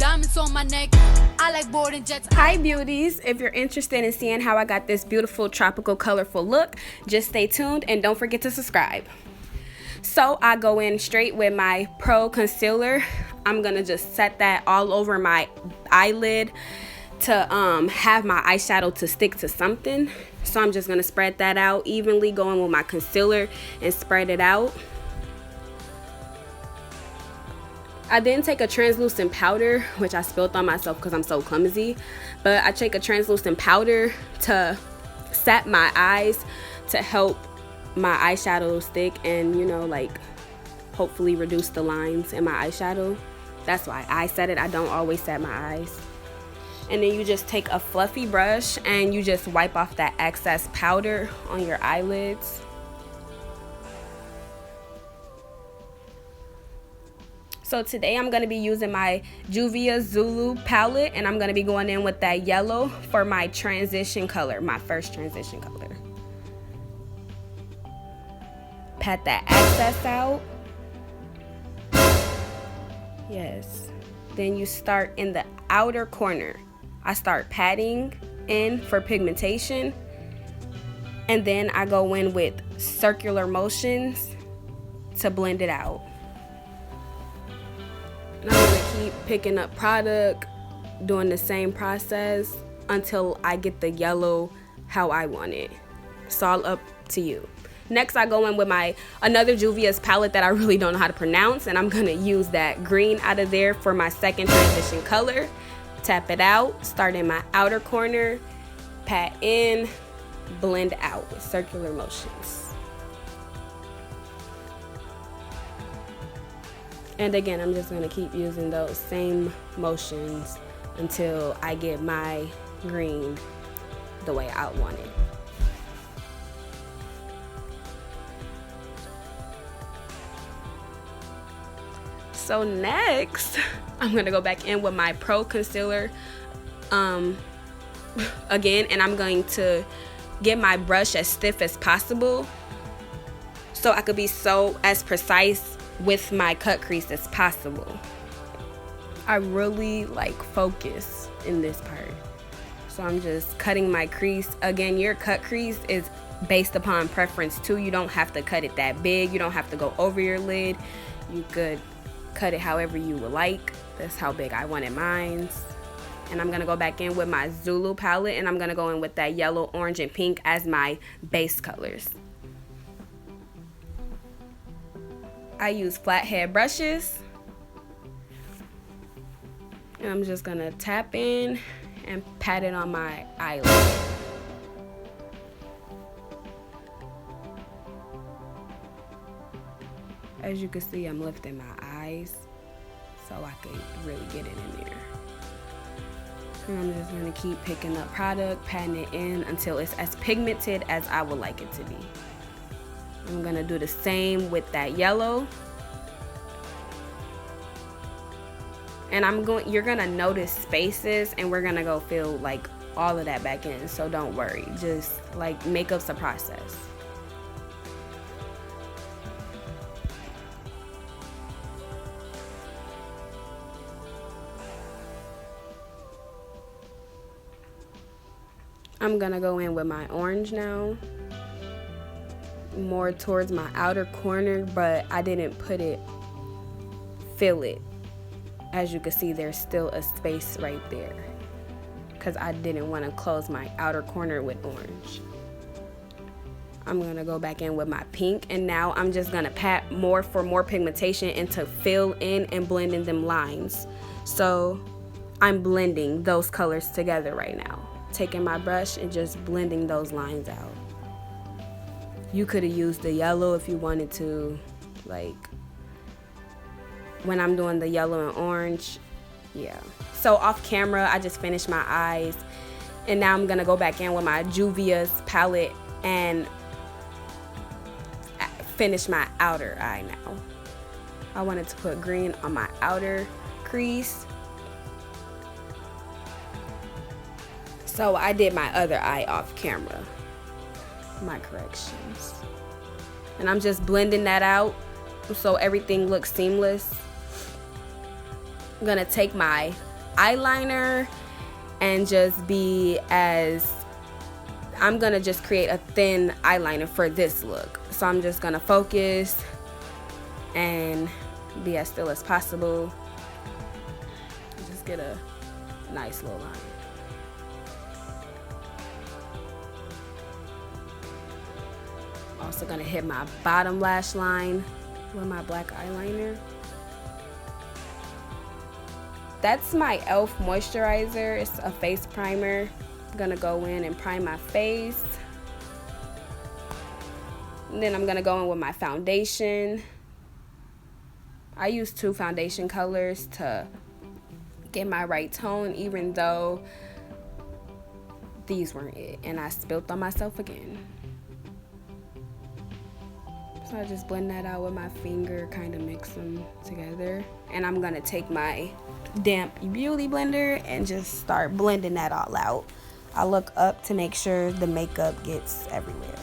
Diamonds on my neck, I like boarding jets. Hi beauties, if you're interested in seeing how I got this beautiful tropical colorful look, just stay tuned and don't forget to subscribe. So I go in straight with my Pro Concealer. I'm gonna just set that all over my eyelid to have my eyeshadow to stick to something. So I'm just gonna spread that out evenly, going with my concealer and spread it out. I didn't take a translucent powder, which I spilled on myself because I'm so clumsy, but I take a translucent powder to set my eyes to help my eyeshadow stick and, you know, like hopefully reduce the lines in my eyeshadow. That's why I set it. I don't always set my eyes. And then you just take a fluffy brush and you just wipe off that excess powder on your eyelids. So today I'm going to be using my Juvia Zulu palette, and I'm going to be going in with that yellow for my transition color, my first transition color. Pat that excess out. Yes. Then you start in the outer corner. I start patting in for pigmentation, and then I go in with circular motions to blend it out. And I'm gonna keep picking up product, doing the same process until I get the yellow how I want it. It's all up to you. Next, I go in with my another Juvia's palette that I really don't know how to pronounce, and I'm gonna use that green out of there for my second transition color. Tap it out, start in my outer corner, pat in, blend out with circular motions. And again, I'm just gonna keep using those same motions until I get my green the way I want it. So next, I'm gonna go back in with my Pro Concealer again, and I'm going to get my brush as stiff as possible so I could be as precise with my cut crease as possible. I really like focus in this part. So I'm just cutting my crease. Again, your cut crease is based upon preference too. You don't have to cut it that big. You don't have to go over your lid. You could cut it however you would like. That's how big I wanted mine. And I'm gonna go back in with my Zulu palette, and I'm gonna go in with that yellow, orange, and pink as my base colors. I use flathead brushes, and I'm just gonna tap in and pat it on my eyelid. As you can see, I'm lifting my eyes so I can really get it in there. And I'm just gonna keep picking up product, patting it in until it's as pigmented as I would like it to be. I'm gonna do the same with that yellow. And you're gonna notice spaces, and we're gonna go fill like all of that back in. So don't worry, just like makeup's a process. I'm gonna go in with my orange now, more towards my outer corner, but I didn't fill it. As you can see, there's still a space right there because I didn't want to close my outer corner with orange. I'm gonna go back in with my pink, and now I'm just gonna pat more for more pigmentation and to fill in and blend in them lines. So I'm blending those colors together right now, taking my brush and just blending those lines out. You could have used the yellow if you wanted to, like when I'm doing the yellow and orange. Yeah. So off camera, I just finished my eyes, and now I'm gonna go back in with my Juvia's palette and finish my outer eye now. I wanted to put green on my outer crease, so I did my other eye off camera, my corrections. And I'm just blending that out so everything looks seamless. I'm gonna take my eyeliner and just be as, I'm gonna just create a thin eyeliner for this look. So I'm just gonna focus and be as still as possible. Just get a nice little line. Also gonna hit my bottom lash line with my black eyeliner. That's my e.l.f. moisturizer. It's a face primer. I'm gonna go in and prime my face. And then I'm gonna go in with my foundation. I use 2 foundation colors to get my right tone, even though these weren't it. And I spilled on myself again. So I just blend that out with my finger, kind of mix them together. And I'm gonna take my damp beauty blender and just start blending that all out. I look up to make sure the makeup gets everywhere.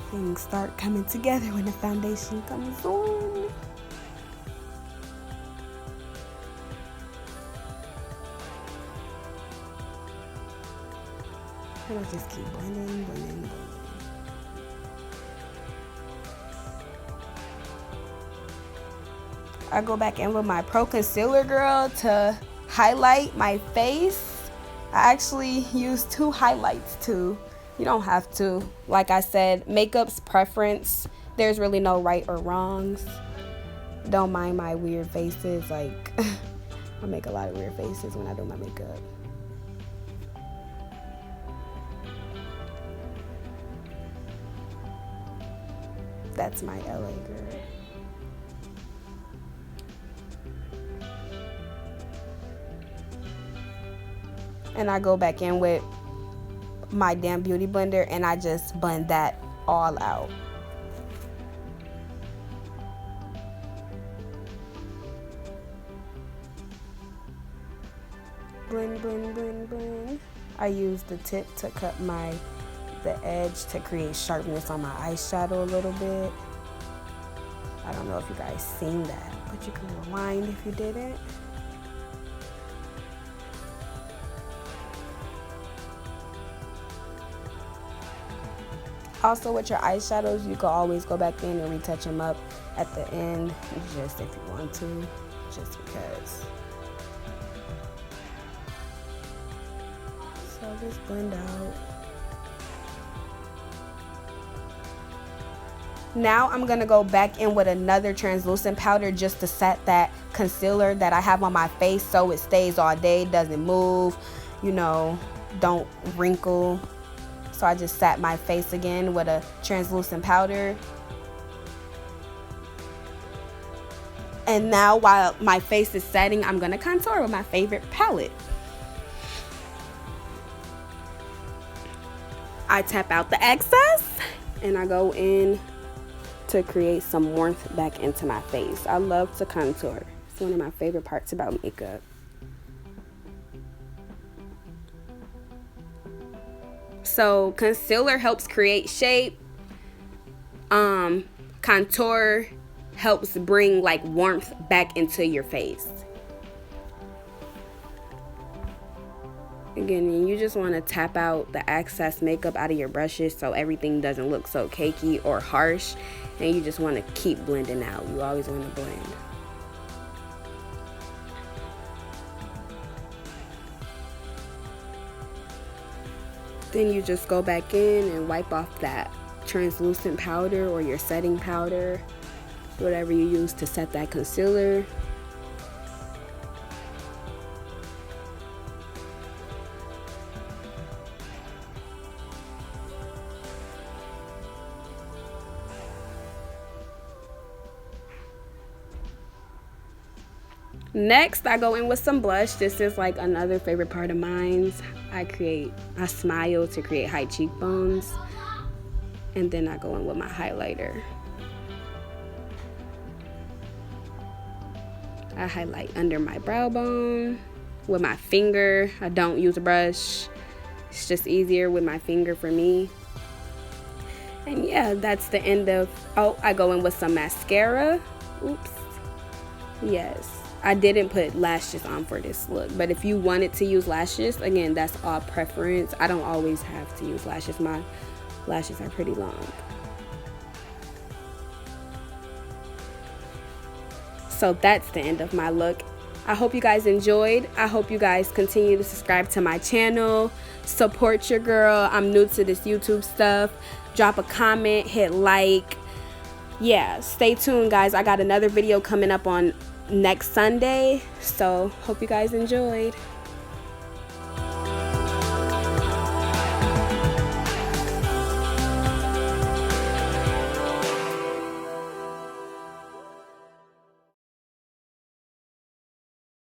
Things start coming together when the foundation comes on. And I just keep blending, blending, blending. I go back in with my Pro Concealer, girl, to highlight my face. I actually use 2 highlights too. You don't have to. Like I said, makeup's preference. There's really no right or wrongs. Don't mind my weird faces. Like, I make a lot of weird faces when I do my makeup. That's my LA girl. And I go back in with my damn beauty blender and I just blend that all out. Blend, blend, blend, blend. I use the tip to cut the edge to create sharpness on my eyeshadow a little bit. I don't know if you guys seen that, but you can rewind if you didn't. Also, with your eyeshadows, you can always go back in and retouch them up at the end, just if you want to, just because. So just blend out. Now I'm gonna go back in with another translucent powder just to set that concealer that I have on my face so it stays all day, doesn't move, you know, don't wrinkle. So I just sat my face again with a translucent powder. And now while my face is setting, I'm gonna contour with my favorite palette. I tap out the excess and I go in to create some warmth back into my face. I love to contour. It's one of my favorite parts about makeup. So concealer helps create shape. Contour helps bring like warmth back into your face. Again, you just want to tap out the excess makeup out of your brushes so everything doesn't look so cakey or harsh. And you just want to keep blending out. You always want to blend. Then you just go back in and wipe off that translucent powder or your setting powder, whatever you use to set that concealer. Next, I go in with some blush. This is like another favorite part of mine. I smile to create high cheekbones. And then I go in with my highlighter. I highlight under my brow bone with my finger. I don't use a brush. It's just easier with my finger for me. And yeah, that's the end of, I go in with some mascara. Oops. Yes. I didn't put lashes on for this look, but if you wanted to use lashes, again, that's all preference. I don't always have to use lashes. My lashes are pretty long. So that's the end of my look. I hope you guys enjoyed. I hope you guys continue to subscribe to my channel. Support your girl. I'm new to this YouTube stuff. Drop a comment, hit like. Yeah, stay tuned, guys. I got another video coming up on next Sunday. So hope you guys enjoyed.